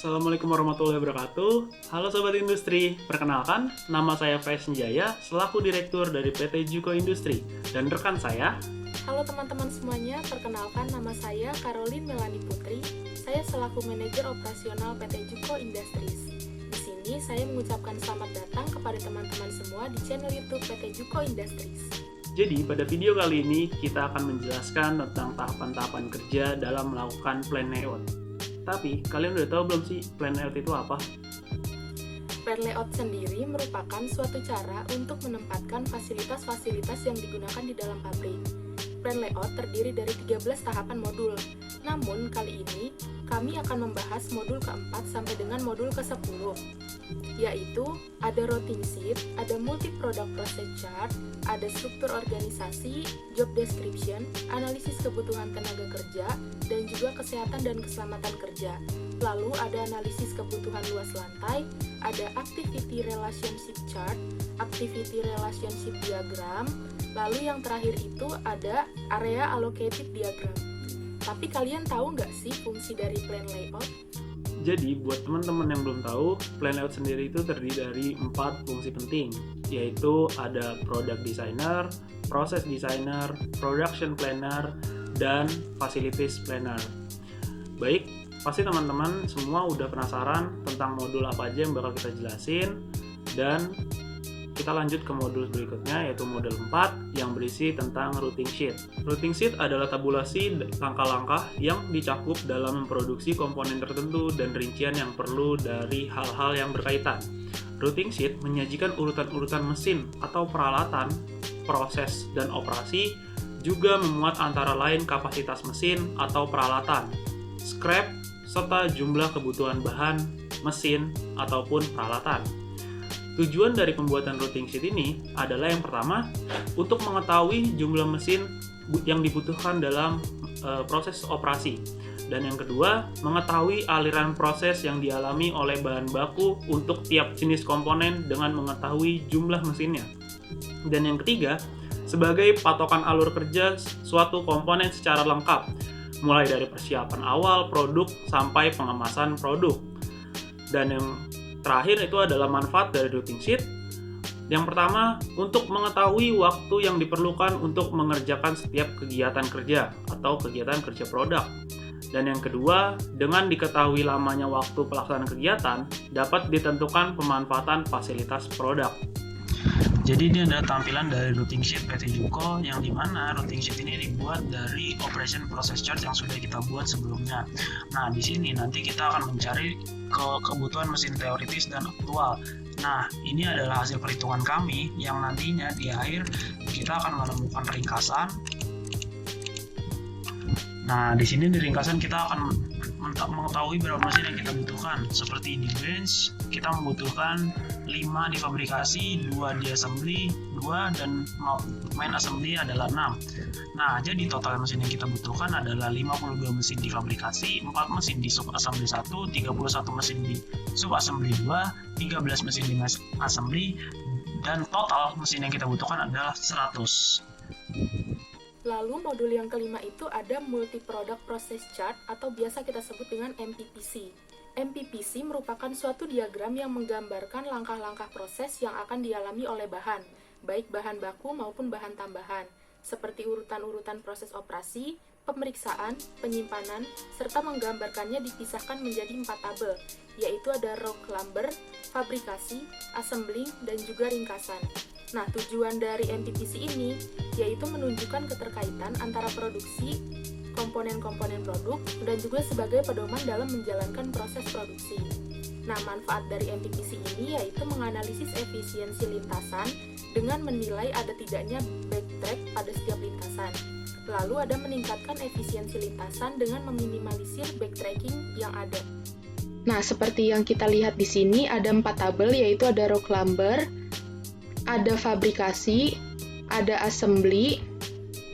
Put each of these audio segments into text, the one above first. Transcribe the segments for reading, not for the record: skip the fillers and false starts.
Assalamualaikum warahmatullahi wabarakatuh. Halo Sobat Industri, perkenalkan, nama saya Faiz Senjaya, selaku Direktur dari PT Juko Industri, dan rekan saya. Halo teman-teman semuanya, perkenalkan nama saya Caroline Melani Putri, saya selaku Manajer Operasional PT Juko Industries. Di sini saya mengucapkan selamat datang kepada teman-teman semua di channel YouTube PT Juko Industries. Jadi, pada video kali ini kita akan menjelaskan tentang tahapan-tahapan kerja dalam melakukan plan layout. Tapi, kalian udah tahu belum sih plan layout itu apa? Plan layout sendiri merupakan suatu cara untuk menempatkan fasilitas-fasilitas yang digunakan di dalam pabrik. Plan layout terdiri dari 13 tahapan modul. Namun, kali ini kami akan membahas modul keempat sampai dengan modul ke-10, yaitu ada routing sheet, ada multi-product process chart, ada struktur organisasi, job description, analisis kebutuhan tenaga kerja, dan juga kesehatan dan keselamatan kerja. Lalu ada analisis kebutuhan luas lantai, ada activity relationship chart, activity relationship diagram, lalu yang terakhir itu ada area allocated diagram. Tapi kalian tahu nggak sih fungsi dari plan layout? Jadi, buat teman-teman yang belum tahu, plan layout sendiri itu terdiri dari 4 fungsi penting, yaitu ada product designer, process designer, production planner, dan facilities planner. Baik, pasti teman-teman semua udah penasaran tentang modul apa aja yang bakal kita jelasin, dan kita lanjut ke modul berikutnya, yaitu modul 4 yang berisi tentang routing sheet. Routing sheet adalah tabulasi langkah-langkah yang dicakup dalam memproduksi komponen tertentu dan rincian yang perlu dari hal-hal yang berkaitan. Routing sheet menyajikan urutan-urutan mesin atau peralatan, proses, dan operasi, juga memuat antara lain kapasitas mesin atau peralatan, scrap, serta jumlah kebutuhan bahan, mesin, ataupun peralatan. Tujuan dari pembuatan routing sheet ini adalah yang pertama, untuk mengetahui jumlah mesin yang dibutuhkan dalam proses operasi. Dan yang kedua, mengetahui aliran proses yang dialami oleh bahan baku untuk tiap jenis komponen dengan mengetahui jumlah mesinnya. Dan yang ketiga, sebagai patokan alur kerja suatu komponen secara lengkap, mulai dari persiapan awal produk sampai pengemasan produk. Dan yang terakhir itu adalah manfaat dari routing sheet. Yang pertama, untuk mengetahui waktu yang diperlukan untuk mengerjakan setiap kegiatan kerja atau kegiatan kerja produk. Dan yang kedua, dengan diketahui lamanya waktu pelaksanaan kegiatan, dapat ditentukan pemanfaatan fasilitas produk. Jadi ini adalah tampilan dari routing sheet PT Juko, yang dimana routing sheet ini dibuat dari operation process chart yang sudah kita buat sebelumnya. Nah, di sini nanti kita akan mencari kebutuhan mesin teoritis dan aktual. Nah, ini adalah hasil perhitungan kami yang nantinya di akhir kita akan menemukan ringkasan. Nah, di sini di ringkasan kita akan mengetahui berapa mesin yang kita butuhkan. Seperti di bench, kita membutuhkan 5 di fabrikasi, 2 di assembly, 2 dan main assembly adalah 6. Nah, jadi total mesin yang kita butuhkan adalah 52 mesin di fabrikasi, 4 mesin di sub assembly 1, 31 mesin di sub assembly 2, 13 mesin di assembly, dan total mesin yang kita butuhkan adalah 100. Lalu modul yang kelima itu ada multi-product process chart atau biasa kita sebut dengan MPPC. MPPC merupakan suatu diagram yang menggambarkan langkah-langkah proses yang akan dialami oleh bahan, baik bahan baku maupun bahan tambahan, seperti urutan-urutan proses operasi, pemeriksaan, penyimpanan, serta menggambarkannya dipisahkan menjadi 4 tabel, yaitu ada raw lumber, fabrikasi, assembling, dan juga ringkasan. Nah, tujuan dari MPPC ini yaitu menunjukkan keterkaitan antara produksi, komponen-komponen produk, dan juga sebagai pedoman dalam menjalankan proses produksi. Nah, manfaat dari MPPC ini yaitu menganalisis efisiensi lintasan dengan menilai ada tidaknya backtrack pada setiap lintasan. Lalu ada meningkatkan efisiensi lintasan dengan meminimalisir backtracking yang ada. Nah, seperti yang kita lihat di sini ada 4 tabel, yaitu ada raw lumber, ada fabrikasi, ada assembly,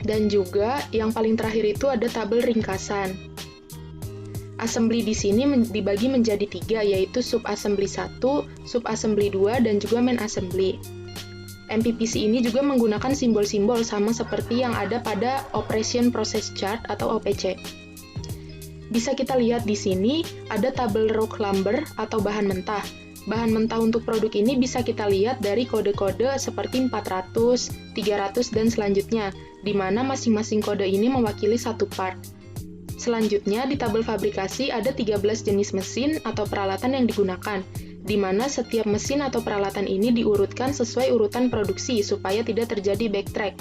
dan juga yang paling terakhir itu ada tabel ringkasan. Assembly di sini dibagi menjadi 3, yaitu sub assembly 1, sub assembly 2, dan juga main assembly. MPPC ini juga menggunakan simbol-simbol sama seperti yang ada pada Operation Process Chart atau OPC. Bisa kita lihat di sini ada tabel raw lumber atau bahan mentah. Bahan mentah untuk produk ini bisa kita lihat dari kode-kode seperti 400, 300, dan selanjutnya, di mana masing-masing kode ini mewakili satu part. Selanjutnya, di tabel fabrikasi ada 13 jenis mesin atau peralatan yang digunakan, di mana setiap mesin atau peralatan ini diurutkan sesuai urutan produksi supaya tidak terjadi backtrack.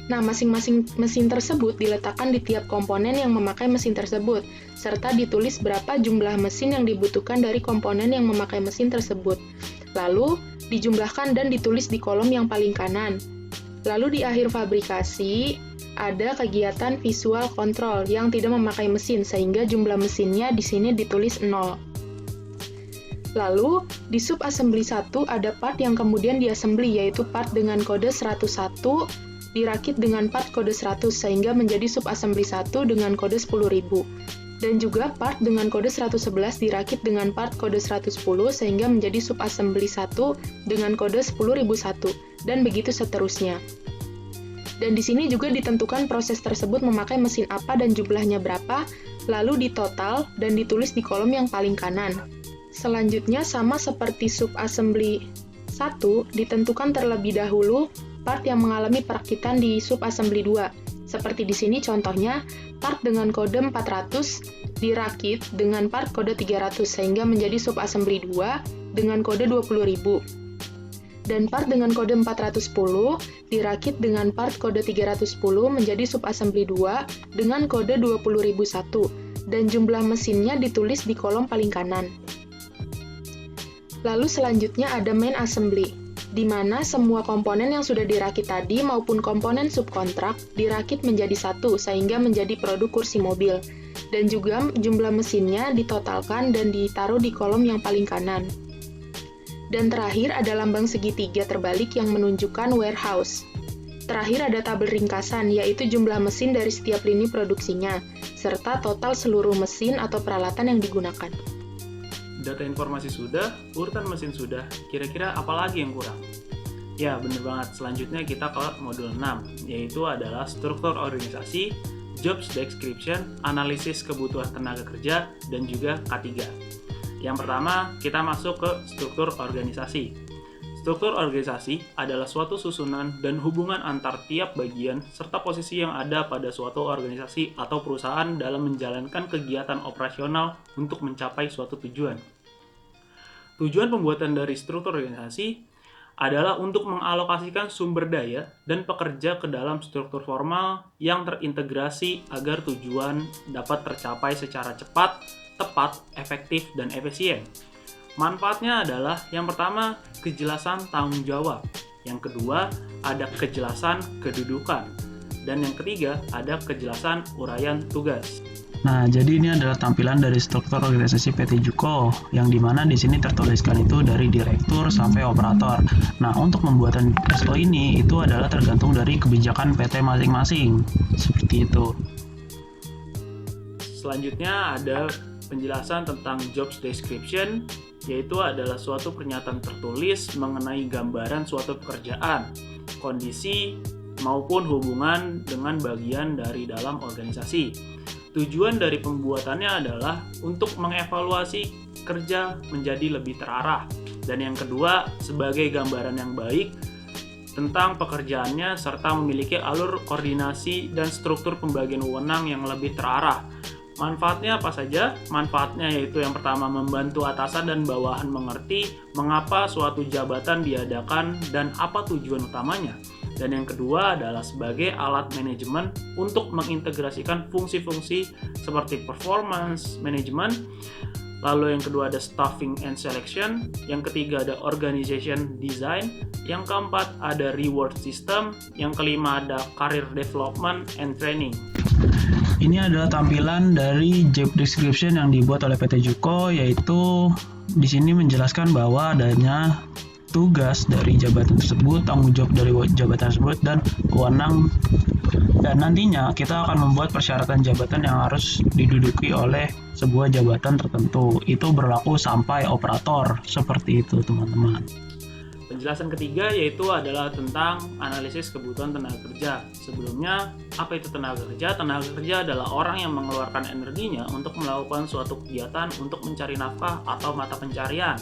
Nah, masing-masing mesin tersebut diletakkan di tiap komponen yang memakai mesin tersebut, serta ditulis berapa jumlah mesin yang dibutuhkan dari komponen yang memakai mesin tersebut. Lalu, dijumlahkan dan ditulis di kolom yang paling kanan. Lalu di akhir fabrikasi, ada kegiatan visual control yang tidak memakai mesin, sehingga jumlah mesinnya di sini ditulis 0. Lalu, di subassembly 1 ada part yang kemudian diassembly, yaitu part dengan kode 101, dirakit dengan part kode 100 sehingga menjadi subassembly 1 dengan kode 10.000. Dan juga part dengan kode 111 dirakit dengan part kode 110 sehingga menjadi subassembly 1 dengan kode 10.001 dan begitu seterusnya. Dan di sini juga ditentukan proses tersebut memakai mesin apa dan jumlahnya berapa, lalu ditotal dan ditulis di kolom yang paling kanan. Selanjutnya sama seperti subassembly 1, ditentukan terlebih dahulu part yang mengalami perakitan di subassembly 2. Seperti di sini contohnya, part dengan kode 400 dirakit dengan part kode 300 sehingga menjadi subassembly 2 dengan kode 20.000. Dan part dengan kode 410 dirakit dengan part kode 310 menjadi subassembly 2 dengan kode 20.001 dan jumlah mesinnya ditulis di kolom paling kanan. Lalu selanjutnya ada main assembly, di mana semua komponen yang sudah dirakit tadi maupun komponen subkontrak dirakit menjadi satu sehingga menjadi produk kursi mobil. Dan juga jumlah mesinnya ditotalkan dan ditaruh di kolom yang paling kanan. Dan terakhir ada lambang segitiga terbalik yang menunjukkan warehouse. Terakhir ada tabel ringkasan, yaitu jumlah mesin dari setiap lini produksinya, serta total seluruh mesin atau peralatan yang digunakan. Data informasi sudah, urutan mesin sudah, kira-kira apa lagi yang kurang? Ya, bener banget. Selanjutnya kita ke modul 6, yaitu adalah struktur organisasi, jobs description, analisis kebutuhan tenaga kerja, dan juga K3. Yang pertama, kita masuk ke struktur organisasi. Struktur organisasi adalah suatu susunan dan hubungan antar tiap bagian serta posisi yang ada pada suatu organisasi atau perusahaan dalam menjalankan kegiatan operasional untuk mencapai suatu tujuan. Tujuan pembuatan dari struktur organisasi adalah untuk mengalokasikan sumber daya dan pekerja ke dalam struktur formal yang terintegrasi agar tujuan dapat tercapai secara cepat, tepat, efektif, dan efisien. Manfaatnya adalah yang pertama, kejelasan tanggung jawab. Yang kedua, ada kejelasan kedudukan. Dan yang ketiga, ada kejelasan uraian tugas. Nah, jadi ini adalah tampilan dari struktur organisasi PT Juko, yang dimana di sini tertuliskan itu dari direktur sampai operator. Nah, untuk pembuatan SO ini itu adalah tergantung dari kebijakan PT masing-masing, seperti itu. Selanjutnya ada penjelasan tentang job description, yaitu adalah suatu pernyataan tertulis mengenai gambaran suatu pekerjaan, kondisi, maupun hubungan dengan bagian dari dalam organisasi. Tujuan dari pembuatannya adalah untuk mengevaluasi kerja menjadi lebih terarah. Dan yang kedua, sebagai gambaran yang baik tentang pekerjaannya serta memiliki alur koordinasi dan struktur pembagian wewenang yang lebih terarah. Manfaatnya apa saja? Manfaatnya yaitu yang pertama, membantu atasan dan bawahan mengerti mengapa suatu jabatan diadakan dan apa tujuan utamanya. Dan yang kedua adalah sebagai alat manajemen untuk mengintegrasikan fungsi-fungsi seperti performance management. Lalu yang kedua ada staffing and selection. Yang ketiga ada organization design. Yang keempat ada reward system. Yang kelima ada career development and training. Ini adalah tampilan dari job description yang dibuat oleh PT Juko, yaitu di sini menjelaskan bahwa adanya tugas dari jabatan tersebut, tanggung jawab dari jabatan tersebut, dan wewenang. Dan nantinya kita akan membuat persyaratan jabatan yang harus diduduki oleh sebuah jabatan tertentu. Itu berlaku sampai operator, seperti itu teman-teman. Penjelasan ketiga yaitu adalah tentang analisis kebutuhan tenaga kerja. Sebelumnya, apa itu tenaga kerja? Tenaga kerja adalah orang yang mengeluarkan energinya untuk melakukan suatu kegiatan untuk mencari nafkah atau mata pencarian.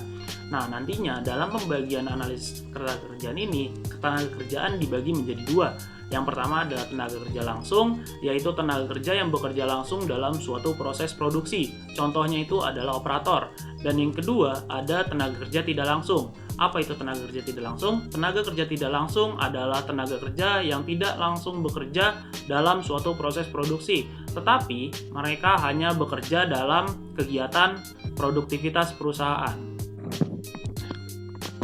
Nah, nantinya dalam pembagian analisis tenaga kerjaan ini, ketenaga kerjaan dibagi menjadi dua. Yang pertama adalah tenaga kerja langsung, yaitu tenaga kerja yang bekerja langsung dalam suatu proses produksi. Contohnya itu adalah operator. Dan yang kedua, ada tenaga kerja tidak langsung. Apa itu tenaga kerja tidak langsung? Tenaga kerja tidak langsung adalah tenaga kerja yang tidak langsung bekerja dalam suatu proses produksi, tetapi mereka hanya bekerja dalam kegiatan produktivitas perusahaan.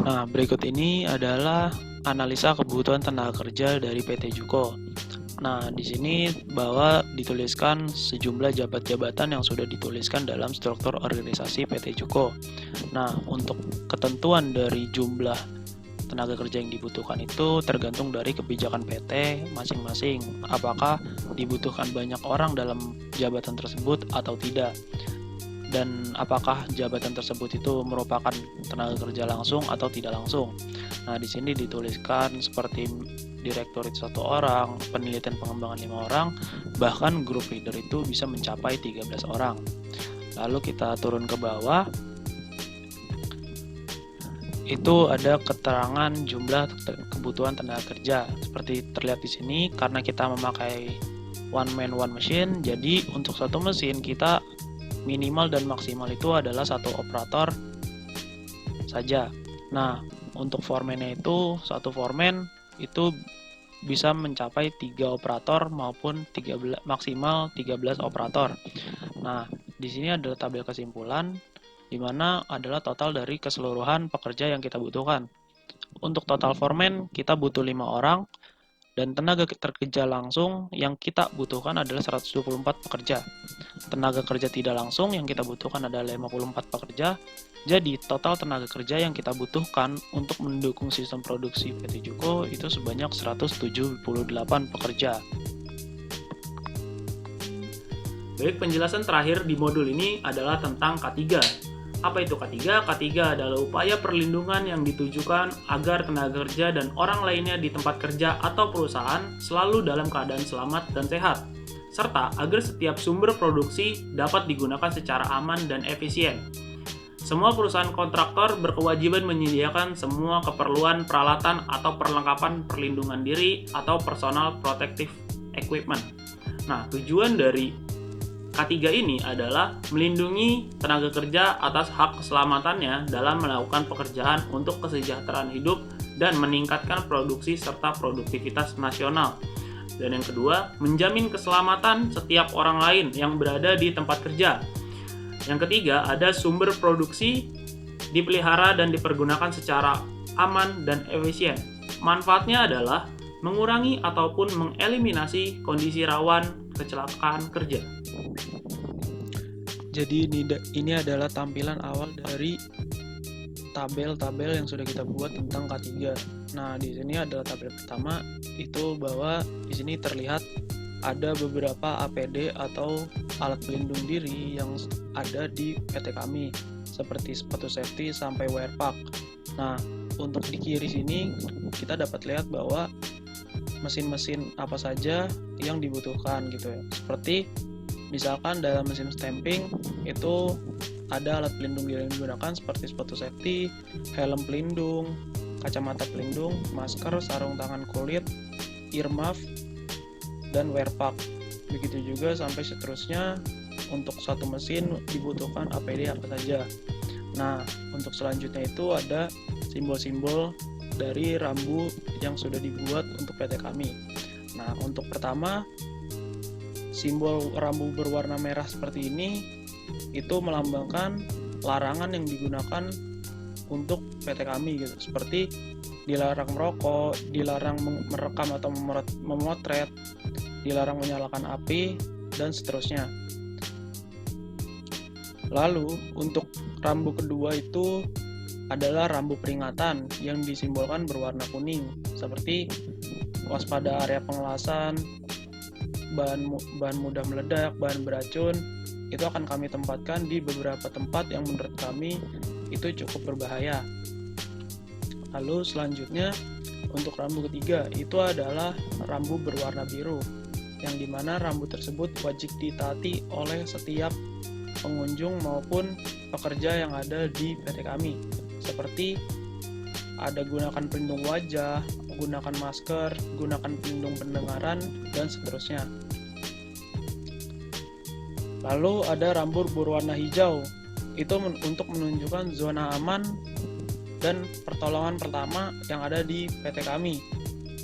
Nah, berikut ini adalah analisa kebutuhan tenaga kerja dari PT Juko. Nah, di sini bahwa dituliskan sejumlah jabat-jabatan yang sudah dituliskan dalam struktur organisasi PT Juko. Nah, untuk ketentuan dari jumlah tenaga kerja yang dibutuhkan itu tergantung dari kebijakan PT masing-masing. Apakah dibutuhkan banyak orang dalam jabatan tersebut atau tidak? Dan apakah jabatan tersebut itu merupakan tenaga kerja langsung atau tidak langsung? Nah, di sini dituliskan seperti direktur itu 1 orang, penelitian pengembangan 5 orang, bahkan grup leader itu bisa mencapai 13 orang. Lalu kita turun ke bawah, itu ada keterangan jumlah kebutuhan tenaga kerja. Seperti terlihat di sini, karena kita memakai one man one machine, jadi untuk satu mesin kita minimal dan maksimal itu adalah 1 operator saja. Nah, untuk foreman-nya itu 1 foreman itu bisa mencapai 3 operator maupun maksimal 13 operator. Nah, di sini adalah tabel kesimpulan di mana adalah total dari keseluruhan pekerja yang kita butuhkan. Untuk total foreman kita butuh 5 orang dan tenaga kerja langsung yang kita butuhkan adalah 124 pekerja. Tenaga kerja tidak langsung yang kita butuhkan adalah 54 pekerja. Jadi, total tenaga kerja yang kita butuhkan untuk mendukung sistem produksi PT Juko itu sebanyak 178 pekerja. Baik, penjelasan terakhir di modul ini adalah tentang K3. Apa itu K3? K3 adalah upaya perlindungan yang ditujukan agar tenaga kerja dan orang lainnya di tempat kerja atau perusahaan selalu dalam keadaan selamat dan sehat, serta agar setiap sumber produksi dapat digunakan secara aman dan efisien. Semua perusahaan kontraktor berkewajiban menyediakan semua keperluan peralatan atau perlengkapan perlindungan diri atau personal protective equipment. Nah, tujuan dari K3 ini adalah melindungi tenaga kerja atas hak keselamatannya dalam melakukan pekerjaan untuk kesejahteraan hidup dan meningkatkan produksi serta produktivitas nasional. Dan yang kedua, menjamin keselamatan setiap orang lain yang berada di tempat kerja. Yang ketiga, ada sumber produksi dipelihara dan dipergunakan secara aman dan efisien. Manfaatnya adalah mengurangi ataupun mengeliminasi kondisi rawan kecelakaan kerja. Jadi ini adalah tampilan awal dari tabel-tabel yang sudah kita buat tentang K3. Nah, di sini adalah tabel pertama, itu bahwa di sini terlihat ada beberapa APD atau alat pelindung diri yang ada di PT kami, seperti sepatu safety sampai wear pack. Nah, untuk di kiri sini kita dapat lihat bahwa mesin-mesin apa saja yang dibutuhkan gitu ya. Seperti misalkan dalam mesin stamping itu ada alat pelindung diri yang digunakan seperti sepatu safety, helm pelindung, kacamata pelindung, masker, sarung tangan kulit, earmuff, dan wear pack. Begitu juga sampai seterusnya untuk satu mesin dibutuhkan APD apa saja. Nah, untuk selanjutnya itu ada simbol-simbol dari rambu yang sudah dibuat untuk PT kami. Nah, untuk pertama, simbol rambu berwarna merah seperti ini itu melambangkan larangan yang digunakan untuk PT kami gitu. Seperti dilarang merokok, dilarang merekam atau memotret, dilarang menyalakan api, dan seterusnya. Lalu, untuk rambu kedua itu adalah rambu peringatan yang disimbolkan berwarna kuning, seperti waspada area pengelasan, bahan mudah meledak, bahan beracun, itu akan kami tempatkan di beberapa tempat yang menurut kami itu cukup berbahaya. Lalu selanjutnya untuk rambu ketiga itu adalah rambu berwarna biru, yang dimana rambu tersebut wajib ditaati oleh setiap pengunjung maupun pekerja yang ada di PT kami, seperti ada gunakan pelindung wajah, gunakan masker, gunakan pelindung pendengaran, dan seterusnya. Lalu ada rambu berwarna hijau, itu untuk menunjukkan zona aman dan pertolongan pertama yang ada di PT kami.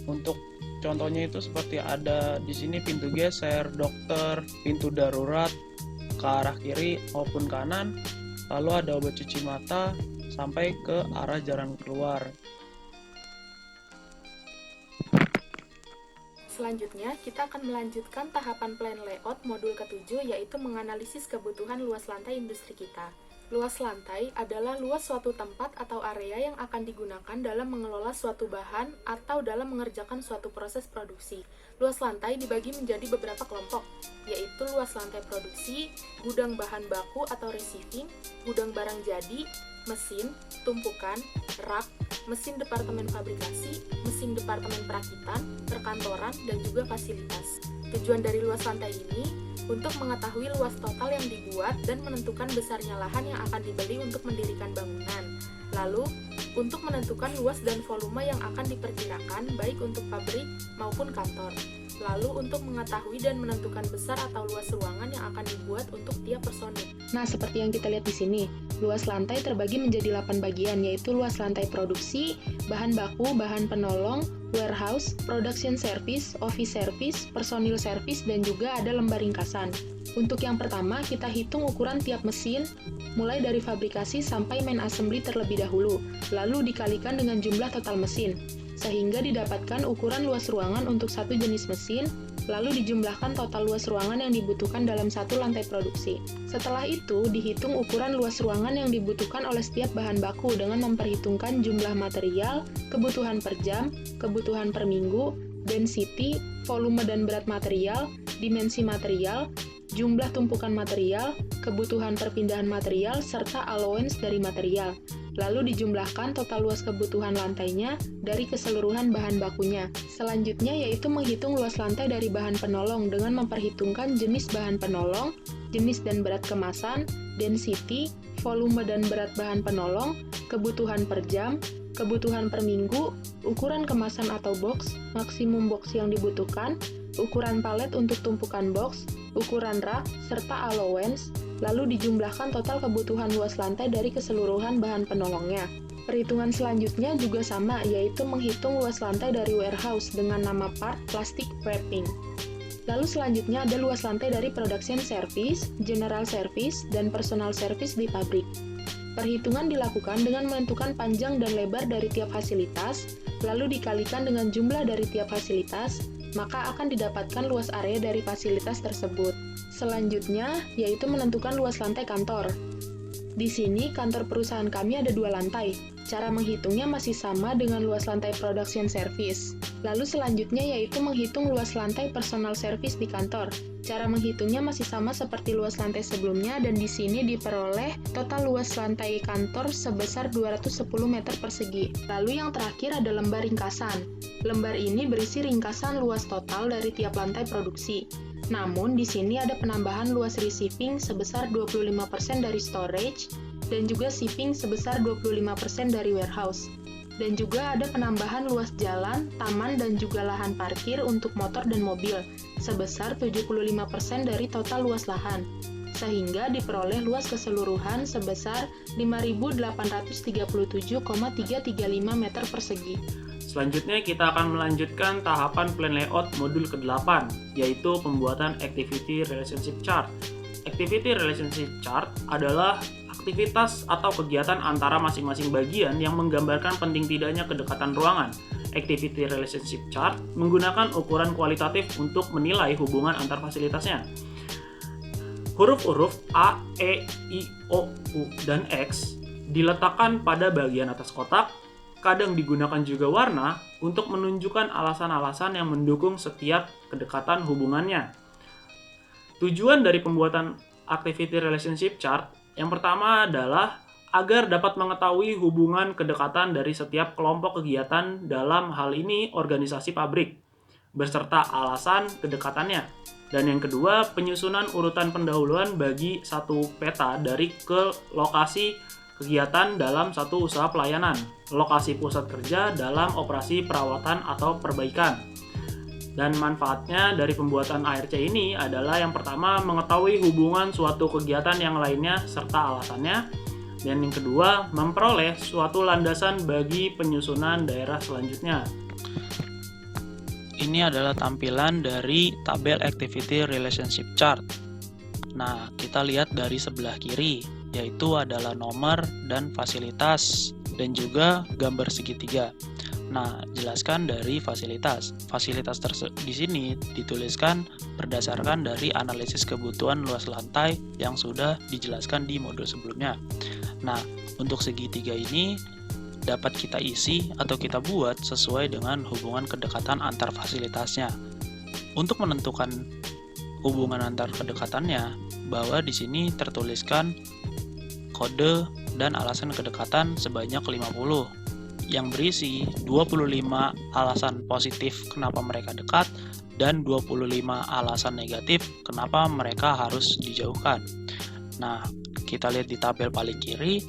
Untuk contohnya itu seperti ada di sini pintu geser, dokter, pintu darurat ke arah kiri maupun kanan, lalu ada obat cuci mata sampai ke arah jalan keluar. Selanjutnya, kita akan melanjutkan tahapan plan layout modul ke-7, yaitu menganalisis kebutuhan luas lantai industri kita. Luas lantai adalah luas suatu tempat atau area yang akan digunakan dalam mengelola suatu bahan atau dalam mengerjakan suatu proses produksi. Luas lantai dibagi menjadi beberapa kelompok, yaitu luas lantai produksi, gudang bahan baku atau receiving, gudang barang jadi, mesin, tumpukan, rak, mesin departemen fabrikasi, mesin departemen perakitan, perkantoran, dan juga fasilitas. Tujuan dari luas lantai ini untuk mengetahui luas total yang dibuat dan menentukan besarnya lahan yang akan dibeli untuk mendirikan bangunan. Lalu, untuk menentukan luas dan volume yang akan diperkirakan baik untuk pabrik maupun kantor. Lalu, untuk mengetahui dan menentukan besar atau luas ruangan yang akan dibuat untuk tiap personil. Nah, seperti yang kita lihat di sini, luas lantai terbagi menjadi 8 bagian, yaitu luas lantai produksi, bahan baku, bahan penolong, warehouse, production service, office service, personil service, dan juga ada lembar ringkasan. Untuk yang pertama, kita hitung ukuran tiap mesin, mulai dari fabrikasi sampai main assembly terlebih dahulu, lalu dikalikan dengan jumlah total mesin, sehingga didapatkan ukuran luas ruangan untuk satu jenis mesin, lalu dijumlahkan total luas ruangan yang dibutuhkan dalam satu lantai produksi. Setelah itu, dihitung ukuran luas ruangan yang dibutuhkan oleh setiap bahan baku dengan memperhitungkan jumlah material, kebutuhan per jam, kebutuhan per minggu, density, volume dan berat material, dimensi material, jumlah tumpukan material, kebutuhan perpindahan material, serta allowance dari material. Lalu dijumlahkan total luas kebutuhan lantainya dari keseluruhan bahan bakunya. Selanjutnya yaitu menghitung luas lantai dari bahan penolong dengan memperhitungkan jenis bahan penolong, jenis dan berat kemasan, density, volume dan berat bahan penolong, kebutuhan per jam, kebutuhan per minggu, ukuran kemasan atau box, maksimum box yang dibutuhkan, ukuran palet untuk tumpukan box, ukuran rak, serta allowance, lalu dijumlahkan total kebutuhan luas lantai dari keseluruhan bahan penolongnya. Perhitungan selanjutnya juga sama, yaitu menghitung luas lantai dari warehouse dengan nama part plastic wrapping. Lalu selanjutnya ada luas lantai dari production service, general service, dan personal service di pabrik. Perhitungan dilakukan dengan menentukan panjang dan lebar dari tiap fasilitas, lalu dikalikan dengan jumlah dari tiap fasilitas, maka akan didapatkan luas area dari fasilitas tersebut. Selanjutnya, yaitu menentukan luas lantai kantor. Di sini, kantor perusahaan kami ada 2 lantai. Cara menghitungnya masih sama dengan luas lantai production service. Lalu selanjutnya yaitu menghitung luas lantai personal service di kantor. Cara menghitungnya masih sama seperti luas lantai sebelumnya, dan di sini diperoleh total luas lantai kantor sebesar 210 meter persegi. Lalu yang terakhir ada lembar ringkasan. Lembar ini berisi ringkasan luas total dari tiap lantai produksi. Namun, di sini ada penambahan luas receiving sebesar 25% dari storage, dan juga shipping sebesar 25% dari warehouse. Dan juga ada penambahan luas jalan, taman, dan juga lahan parkir untuk motor dan mobil, sebesar 75% dari total luas lahan, sehingga diperoleh luas keseluruhan sebesar 5.837,335 meter persegi. Selanjutnya kita akan melanjutkan tahapan plan layout modul ke-8, yaitu pembuatan Activity Relationship Chart. Activity Relationship Chart adalah aktivitas atau kegiatan antara masing-masing bagian yang menggambarkan penting tidaknya kedekatan ruangan. Activity Relationship Chart menggunakan ukuran kualitatif untuk menilai hubungan antar fasilitasnya. Huruf-huruf A, E, I, O, U, dan X diletakkan pada bagian atas kotak. Kadang digunakan juga warna untuk menunjukkan alasan-alasan yang mendukung setiap kedekatan hubungannya. Tujuan dari pembuatan Activity Relationship Chart yang pertama adalah agar dapat mengetahui hubungan kedekatan dari setiap kelompok kegiatan dalam hal ini organisasi pabrik, beserta alasan kedekatannya. Dan yang kedua, penyusunan urutan pendahuluan bagi satu peta dari ke lokasi kegiatan dalam satu usaha pelayanan, lokasi pusat kerja dalam operasi perawatan atau perbaikan. Dan manfaatnya dari pembuatan ARC ini adalah yang pertama, mengetahui hubungan suatu kegiatan yang lainnya serta alasannya. Dan yang kedua, memperoleh suatu landasan bagi penyusunan daerah selanjutnya. Ini adalah tampilan dari tabel Activity Relationship Chart. Nah, kita lihat dari sebelah kiri, yaitu adalah nomor dan fasilitas, dan juga gambar segitiga. Nah, jelaskan dari fasilitas. Fasilitas di sini dituliskan berdasarkan dari analisis kebutuhan luas lantai yang sudah dijelaskan di modul sebelumnya. Nah, untuk segitiga ini dapat kita isi atau kita buat sesuai dengan hubungan kedekatan antar fasilitasnya. Untuk menentukan hubungan antar kedekatannya, bahwa di sini tertuliskan kode dan alasan kedekatan sebanyak 50 yang berisi 25 alasan positif kenapa mereka dekat dan 25 alasan negatif kenapa mereka harus dijauhkan. Nah, kita lihat di tabel paling kiri.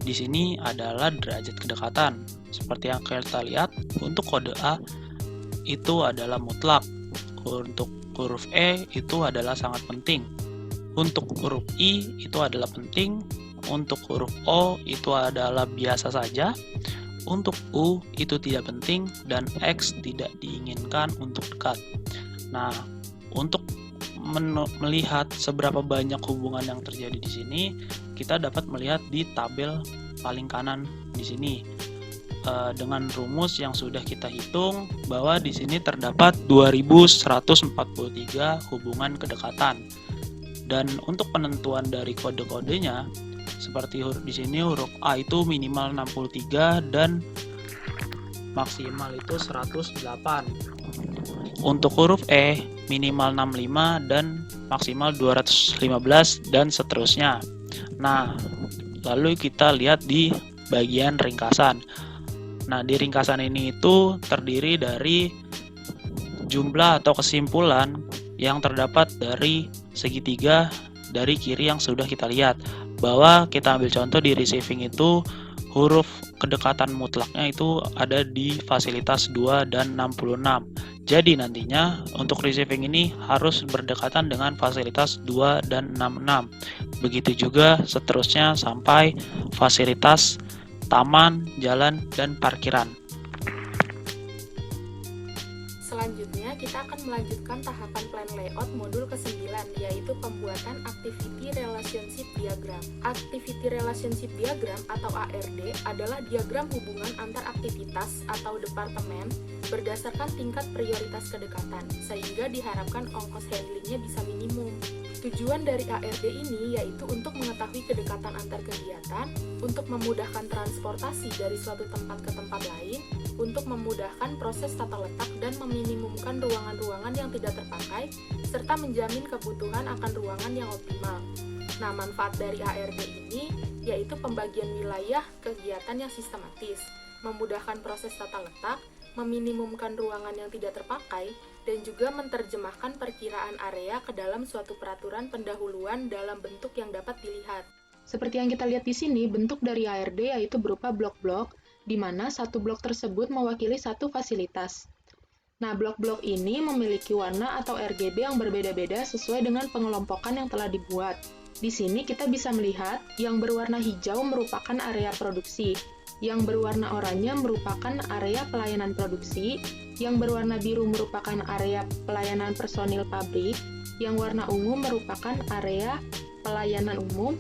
Di sini adalah derajat kedekatan. Seperti yang kita lihat, untuk kode A itu adalah mutlak. Untuk huruf E itu adalah sangat penting. Untuk huruf I itu adalah penting. Untuk huruf O itu adalah biasa saja. Untuk U itu tidak penting dan X tidak diinginkan untuk dekat. Nah, untuk melihat seberapa banyak hubungan yang terjadi di sini, kita dapat melihat di tabel paling kanan di sini dengan rumus yang sudah kita hitung bahwa di sini terdapat 2143 hubungan kedekatan. Dan untuk penentuan dari kode-kodenya, seperti di sini huruf A itu minimal 63 dan maksimal itu 108. Untuk huruf E minimal 65 dan maksimal 215 dan seterusnya. Nah, lalu kita lihat di bagian ringkasan. Nah, di ringkasan ini itu terdiri dari jumlah atau kesimpulan yang terdapat dari segitiga dari kiri yang sudah kita lihat. Bahwa kita ambil contoh di receiving itu huruf kedekatan mutlaknya itu ada di fasilitas 2 dan 66. Jadi nantinya untuk receiving ini harus berdekatan dengan fasilitas 2 dan 66. Begitu juga seterusnya sampai fasilitas taman, jalan, dan parkiran. Selanjutnya, kita akan melanjutkan tahapan plan layout modul ke-9, yaitu pembuatan Activity Relationship Diagram. Activity Relationship Diagram atau ARD adalah diagram hubungan antar aktivitas atau departemen berdasarkan tingkat prioritas kedekatan, sehingga diharapkan ongkos handlingnya bisa minimum. Tujuan dari ARD ini yaitu untuk mengetahui kedekatan antar kegiatan, untuk memudahkan transportasi dari suatu tempat ke tempat lain, untuk memudahkan proses tata letak dan meminimumkan ruangan-ruangan yang tidak terpakai, serta menjamin kebutuhan akan ruangan yang optimal. Nah, manfaat dari ARD ini yaitu pembagian wilayah kegiatan yang sistematis, memudahkan proses tata letak, meminimumkan ruangan yang tidak terpakai, dan juga menerjemahkan perkiraan area ke dalam suatu peraturan pendahuluan dalam bentuk yang dapat dilihat. Seperti yang kita lihat di sini, bentuk dari ARD yaitu berupa blok-blok, di mana satu blok tersebut mewakili satu fasilitas. Nah, blok-blok ini memiliki warna atau RGB yang berbeda-beda sesuai dengan pengelompokan yang telah dibuat. Di sini kita bisa melihat yang berwarna hijau merupakan area produksi, yang berwarna oranye merupakan area pelayanan produksi, yang berwarna biru merupakan area pelayanan personil pabrik, yang warna ungu merupakan area pelayanan umum,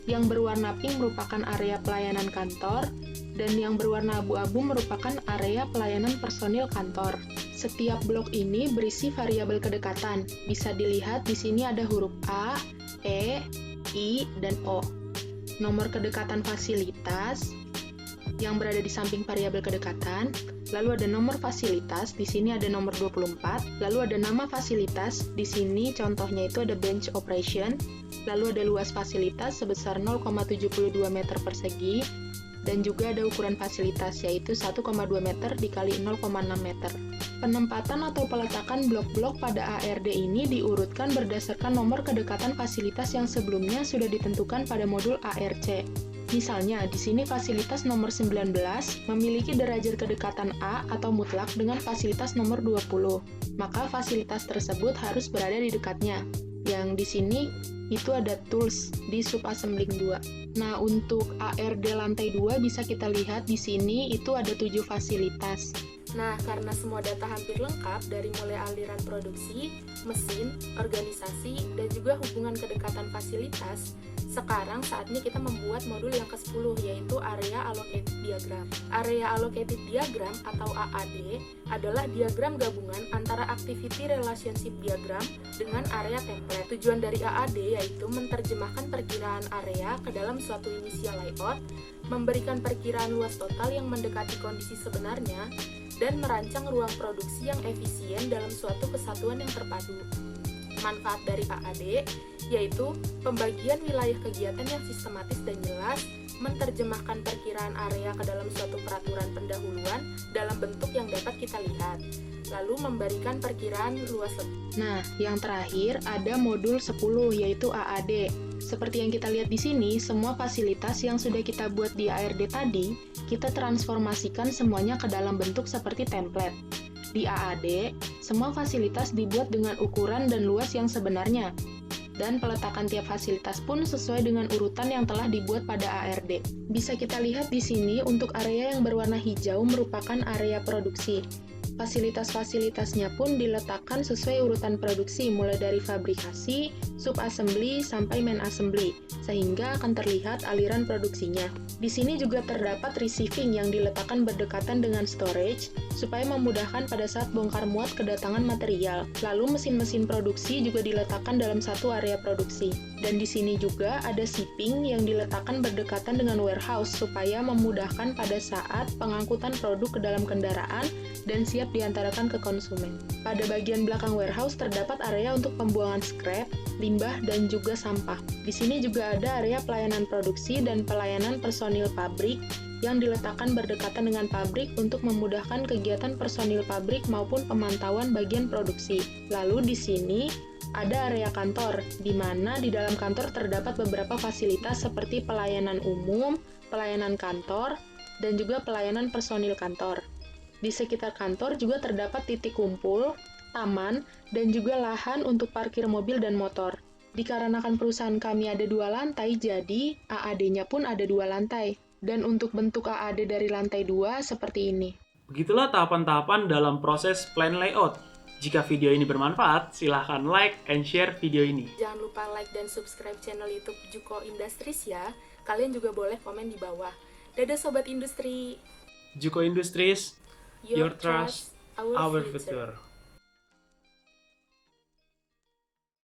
yang berwarna pink merupakan area pelayanan kantor, dan yang berwarna abu-abu merupakan area pelayanan personil kantor. Setiap blok ini berisi variabel kedekatan. Bisa dilihat di sini ada huruf A, E, I, dan O. Nomor kedekatan fasilitas yang berada di samping variabel kedekatan, lalu ada nomor fasilitas, di sini ada nomor 24, lalu ada nama fasilitas, di sini contohnya itu ada bench operation, lalu ada luas fasilitas sebesar 0,72 meter persegi, dan juga ada ukuran fasilitas yaitu 1,2 meter dikali 0,6 meter. Penempatan atau peletakan blok-blok pada ARD ini diurutkan berdasarkan nomor kedekatan fasilitas yang sebelumnya sudah ditentukan pada modul ARC. Misalnya, di sini fasilitas nomor 19 memiliki derajat kedekatan A atau mutlak dengan fasilitas nomor 20. Maka fasilitas tersebut harus berada di dekatnya. Yang di sini itu ada tools di subassembling 2. Nah, untuk ARD lantai 2 bisa kita lihat di sini itu ada 7 fasilitas. Nah, karena semua data hampir lengkap dari mulai aliran produksi, mesin, organisasi, dan juga hubungan kedekatan fasilitas, sekarang saatnya kita membuat modul yang ke-10 yaitu Area Allocated Diagram. Area Allocated Diagram atau AAD adalah diagram gabungan antara Activity Relationship Diagram dengan area template. Tujuan dari AAD yaitu menerjemahkan perkiraan area ke dalam suatu inisial layout, memberikan perkiraan luas total yang mendekati kondisi sebenarnya, dan merancang ruang produksi yang efisien dalam suatu kesatuan yang terpadu. Manfaat dari AAD yaitu pembagian wilayah kegiatan yang sistematis dan jelas, menerjemahkan perkiraan area ke dalam suatu peraturan pendahuluan dalam bentuk yang dapat kita lihat, lalu memberikan perkiraan luas lebih. Nah, yang terakhir ada modul 10 yaitu AAD. Seperti yang kita lihat di sini, semua fasilitas yang sudah kita buat di ARD tadi, kita transformasikan semuanya ke dalam bentuk seperti template. Di AAD, semua fasilitas dibuat dengan ukuran dan luas yang sebenarnya, dan peletakan tiap fasilitas pun sesuai dengan urutan yang telah dibuat pada ARD. Bisa kita lihat di sini untuk area yang berwarna hijau merupakan area produksi. Fasilitas-fasilitasnya pun diletakkan sesuai urutan produksi mulai dari fabrikasi, subassembly, sampai main assembly, sehingga akan terlihat aliran produksinya. Di sini juga terdapat receiving yang diletakkan berdekatan dengan storage, supaya memudahkan pada saat bongkar muat kedatangan material. Lalu mesin-mesin produksi juga diletakkan dalam satu area produksi. Dan di sini juga ada shipping yang diletakkan berdekatan dengan warehouse, supaya memudahkan pada saat pengangkutan produk ke dalam kendaraan dan siap diantarkan ke konsumen. Pada bagian belakang warehouse terdapat area untuk pembuangan scrap, limbah, dan juga sampah. Di sini juga ada area pelayanan produksi dan pelayanan personil pabrik yang diletakkan berdekatan dengan pabrik untuk memudahkan kegiatan personil pabrik maupun pemantauan bagian produksi. Lalu di sini ada area kantor, di mana di dalam kantor terdapat beberapa fasilitas seperti pelayanan umum, pelayanan kantor, dan juga pelayanan personil kantor. Di sekitar kantor juga terdapat titik kumpul, taman, dan juga lahan untuk parkir mobil dan motor. Dikarenakan perusahaan kami ada 2 lantai, jadi AAD-nya pun ada 2 lantai. Dan untuk bentuk AAD dari lantai 2 seperti ini. Begitulah tahapan-tahapan dalam proses plan layout. Jika video ini bermanfaat, silahkan like and share video ini. Jangan lupa like dan subscribe channel YouTube Juko Industries ya. Kalian juga boleh komen di bawah. Dadah Sobat Industri! Juko Industries, your trust, our future. future.